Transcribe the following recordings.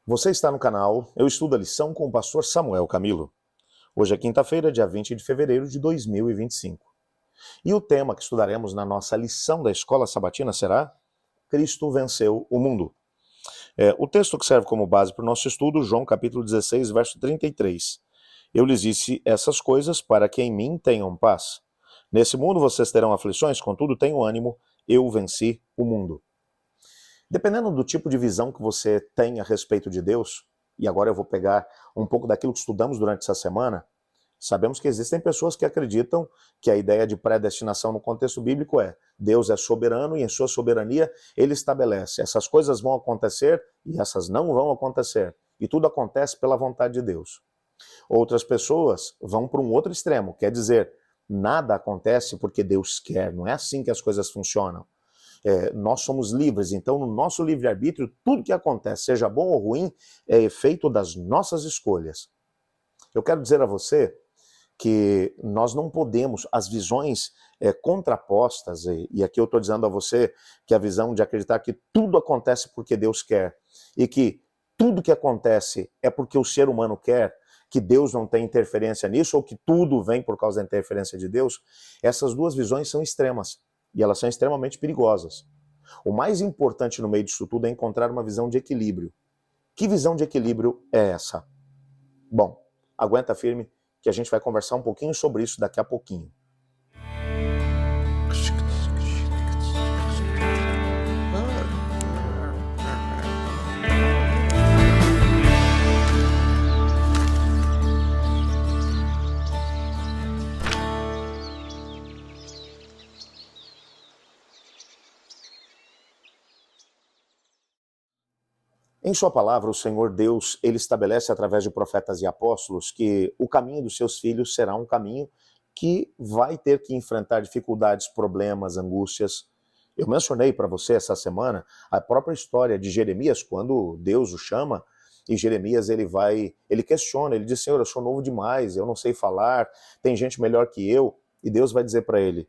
Você está no canal Eu Estudo a Lição com o pastor Samuel Camilo. Hoje é quinta-feira, dia 20 de fevereiro de 2025. E o tema que estudaremos na nossa lição da Escola Sabatina será Cristo venceu o mundo. O texto que serve como base para o nosso estudo, João capítulo 16, verso 33. Eu lhes disse essas coisas para que em mim tenham paz. Nesse mundo vocês terão aflições, contudo tenham ânimo, eu venci o mundo. Dependendo do tipo de visão que você tem a respeito de Deus, e agora eu vou pegar um pouco daquilo que estudamos durante essa semana, sabemos que existem pessoas que acreditam que a ideia de predestinação no contexto bíblico é Deus é soberano e em sua soberania ele estabelece essas coisas vão acontecer e essas não vão acontecer. E tudo acontece pela vontade de Deus. Outras pessoas vão para um outro extremo, quer dizer, nada acontece porque Deus quer, não é assim que as coisas funcionam. Nós somos livres, então no nosso livre-arbítrio, tudo que acontece, seja bom ou ruim, é efeito das nossas escolhas. Eu quero dizer a você que nós não podemos, as visões contrapostas, e aqui eu estou dizendo a você que a visão de acreditar que tudo acontece porque Deus quer, e que tudo que acontece é porque o ser humano quer, que Deus não tem interferência nisso, ou que tudo vem por causa da interferência de Deus, essas duas visões são extremas. E elas são extremamente perigosas. O mais importante no meio disso tudo é encontrar uma visão de equilíbrio. Que visão de equilíbrio é essa? Bom, aguenta firme que a gente vai conversar um pouquinho sobre isso daqui a pouquinho. Em sua palavra, o Senhor Deus, ele estabelece através de profetas e apóstolos que o caminho dos seus filhos será um caminho que vai ter que enfrentar dificuldades, problemas, angústias. Eu mencionei para você essa semana a própria história de Jeremias, quando Deus o chama, e Jeremias ele questiona, ele diz, Senhor, eu sou novo demais, eu não sei falar, tem gente melhor que eu, e Deus vai dizer para ele,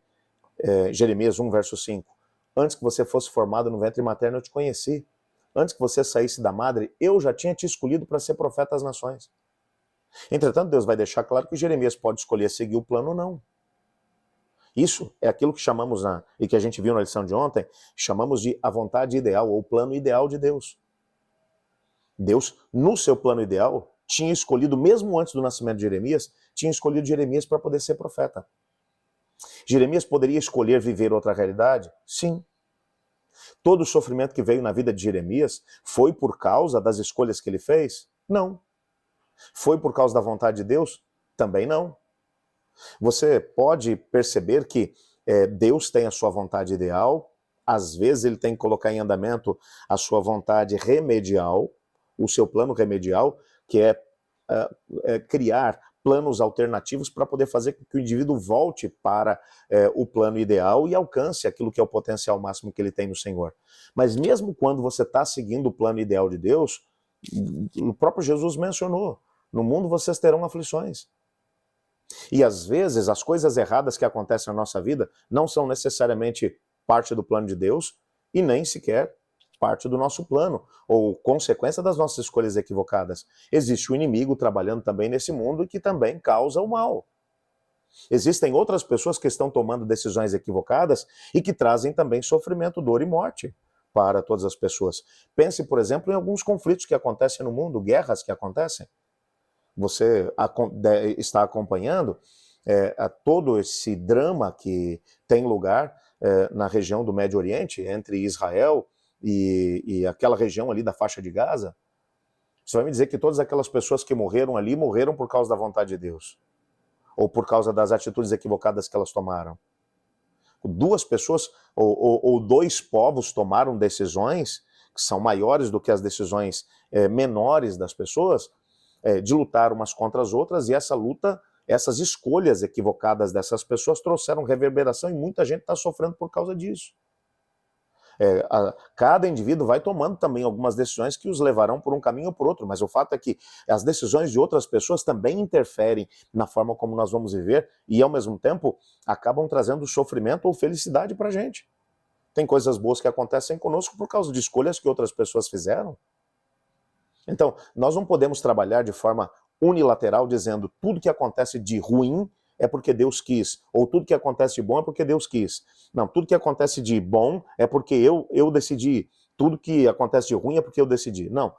Jeremias 1, verso 5, antes que você fosse formado no ventre materno, eu te conheci. Antes que você saísse da madre, eu já tinha te escolhido para ser profeta às nações. Entretanto, Deus vai deixar claro que Jeremias pode escolher seguir o plano ou não. Isso é aquilo que chamamos, e que a gente viu na lição de ontem, chamamos de a vontade ideal, ou o plano ideal de Deus. Deus, no seu plano ideal, tinha escolhido, mesmo antes do nascimento de Jeremias, tinha escolhido Jeremias para poder ser profeta. Jeremias poderia escolher viver outra realidade? Sim. Todo o sofrimento que veio na vida de Jeremias foi por causa das escolhas que ele fez? Não. Foi por causa da vontade de Deus? Também não. Você pode perceber que Deus tem a sua vontade ideal, às vezes ele tem que colocar em andamento a sua vontade remedial, o seu plano remedial, que é criar planos alternativos para poder fazer com que o indivíduo volte para o plano ideal e alcance aquilo que é o potencial máximo que ele tem no Senhor. Mas mesmo quando você está seguindo o plano ideal de Deus, o próprio Jesus mencionou, no mundo vocês terão aflições. E às vezes as coisas erradas que acontecem na nossa vida não são necessariamente parte do plano de Deus e nem sequer parte do nosso plano, ou consequência das nossas escolhas equivocadas. Existe o inimigo trabalhando também nesse mundo e que também causa o mal. Existem outras pessoas que estão tomando decisões equivocadas e que trazem também sofrimento, dor e morte para todas as pessoas. Pense, por exemplo, em alguns conflitos que acontecem no mundo, guerras que acontecem. Você está acompanhando todo esse drama que tem lugar na região do Médio Oriente, entre Israel e aquela região ali da faixa de Gaza. Você vai me dizer que todas aquelas pessoas que morreram ali, morreram por causa da vontade de Deus, ou por causa das atitudes equivocadas que elas tomaram. Duas pessoas, ou dois povos tomaram decisões que são maiores do que as decisões menores das pessoas, de lutar umas contra as outras, e essa luta, essas escolhas equivocadas dessas pessoas trouxeram reverberação e muita gente está sofrendo por causa disso. Cada indivíduo vai tomando também algumas decisões que os levarão por um caminho ou por outro, mas o fato é que as decisões de outras pessoas também interferem na forma como nós vamos viver e, ao mesmo tempo, acabam trazendo sofrimento ou felicidade para a gente. Tem coisas boas que acontecem conosco por causa de escolhas que outras pessoas fizeram. Então, nós não podemos trabalhar de forma unilateral dizendo tudo que acontece de ruim é porque Deus quis, ou tudo que acontece de bom é porque Deus quis. Não, tudo que acontece de bom é porque eu decidi, tudo que acontece de ruim é porque eu decidi. Não,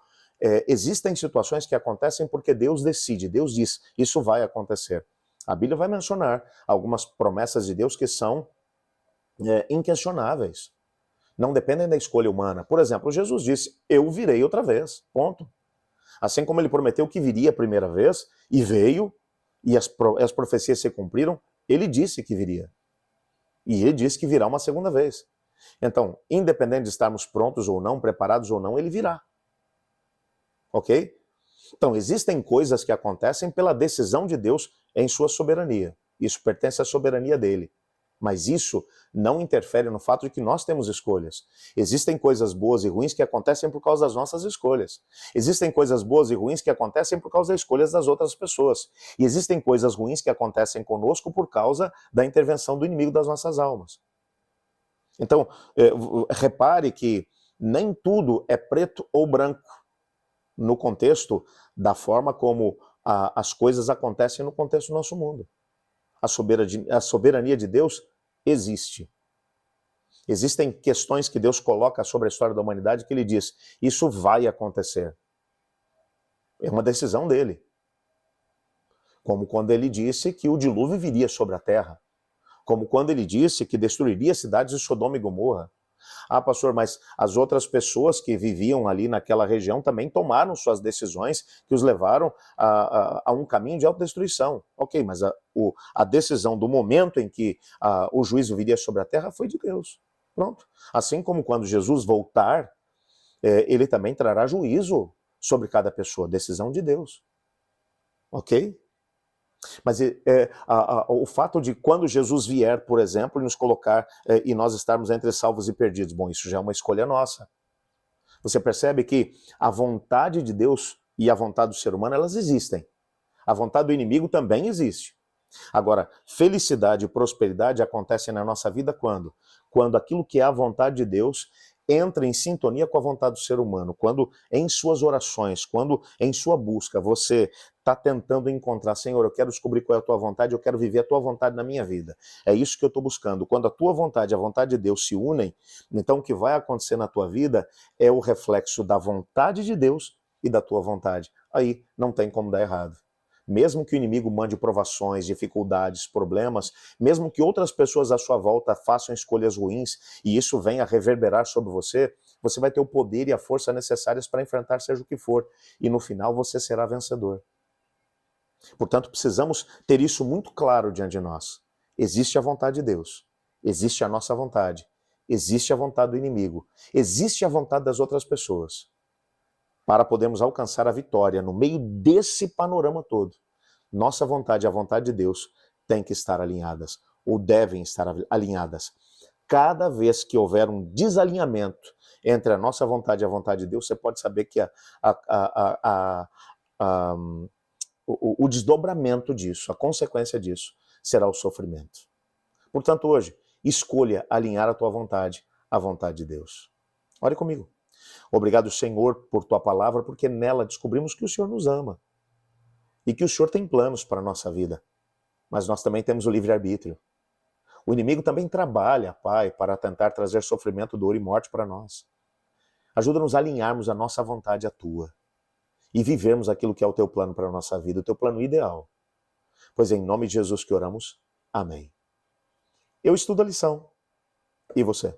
existem situações que acontecem porque Deus decide, Deus diz, isso vai acontecer. A Bíblia vai mencionar algumas promessas de Deus que são inquestionáveis. Não dependem da escolha humana. Por exemplo, Jesus disse, eu virei outra vez, ponto. Assim como ele prometeu que viria a primeira vez, e veio, e as profecias se cumpriram, ele disse que viria. E ele disse que virá uma segunda vez. Então, independente de estarmos prontos ou não, preparados ou não, ele virá. Ok? Então, existem coisas que acontecem pela decisão de Deus em sua soberania. Isso pertence à soberania dele. Mas isso não interfere no fato de que nós temos escolhas. Existem coisas boas e ruins que acontecem por causa das nossas escolhas. Existem coisas boas e ruins que acontecem por causa das escolhas das outras pessoas. E existem coisas ruins que acontecem conosco por causa da intervenção do inimigo das nossas almas. Então, repare que nem tudo é preto ou branco no contexto da forma como as coisas acontecem no contexto do nosso mundo. A soberania de Deus existe. Existem questões que Deus coloca sobre a história da humanidade que ele diz, isso vai acontecer. É uma decisão dele. Como quando ele disse que o dilúvio viria sobre a terra. Como quando ele disse que destruiria cidades de Sodoma e Gomorra. Ah, pastor, mas as outras pessoas que viviam ali naquela região também tomaram suas decisões que os levaram a um caminho de autodestruição. Ok, mas a decisão do momento em que o juízo viria sobre a terra foi de Deus. Pronto. Assim como quando Jesus voltar, ele também trará juízo sobre cada pessoa. Decisão de Deus. Ok? Mas o fato de quando Jesus vier, por exemplo, nos colocar e nós estarmos entre salvos e perdidos, bom, isso já é uma escolha nossa. Você percebe que a vontade de Deus e a vontade do ser humano, elas existem. A vontade do inimigo também existe. Agora, felicidade e prosperidade acontecem na nossa vida quando? Quando aquilo que é a vontade de Deus entra em sintonia com a vontade do ser humano, quando em suas orações, quando em sua busca você está tentando encontrar, Senhor, eu quero descobrir qual é a tua vontade, eu quero viver a tua vontade na minha vida. É isso que eu estou buscando. Quando a tua vontade e a vontade de Deus se unem, então o que vai acontecer na tua vida é o reflexo da vontade de Deus e da tua vontade. Aí não tem como dar errado. Mesmo que o inimigo mande provações, dificuldades, problemas, mesmo que outras pessoas à sua volta façam escolhas ruins e isso venha a reverberar sobre você, você vai ter o poder e a força necessárias para enfrentar seja o que for. E no final você será vencedor. Portanto, precisamos ter isso muito claro diante de nós. Existe a vontade de Deus, existe a nossa vontade, existe a vontade do inimigo, existe a vontade das outras pessoas. Para podermos alcançar a vitória no meio desse panorama todo, nossa vontade e a vontade de Deus têm que estar alinhadas, ou devem estar alinhadas. Cada vez que houver um desalinhamento entre a nossa vontade e a vontade de Deus, você pode saber que o desdobramento disso, a consequência disso, será o sofrimento. Portanto, hoje, escolha alinhar a tua vontade à vontade de Deus. Ore comigo. Obrigado, Senhor, por tua palavra, porque nela descobrimos que o Senhor nos ama e que o Senhor tem planos para a nossa vida. Mas nós também temos o livre-arbítrio. O inimigo também trabalha, Pai, para tentar trazer sofrimento, dor e morte para nós. Ajuda-nos a alinharmos a nossa vontade à tua e vivermos aquilo que é o teu plano para a nossa vida, o teu plano ideal. Pois é em nome de Jesus que oramos. Amém. Eu estudo a lição. E você?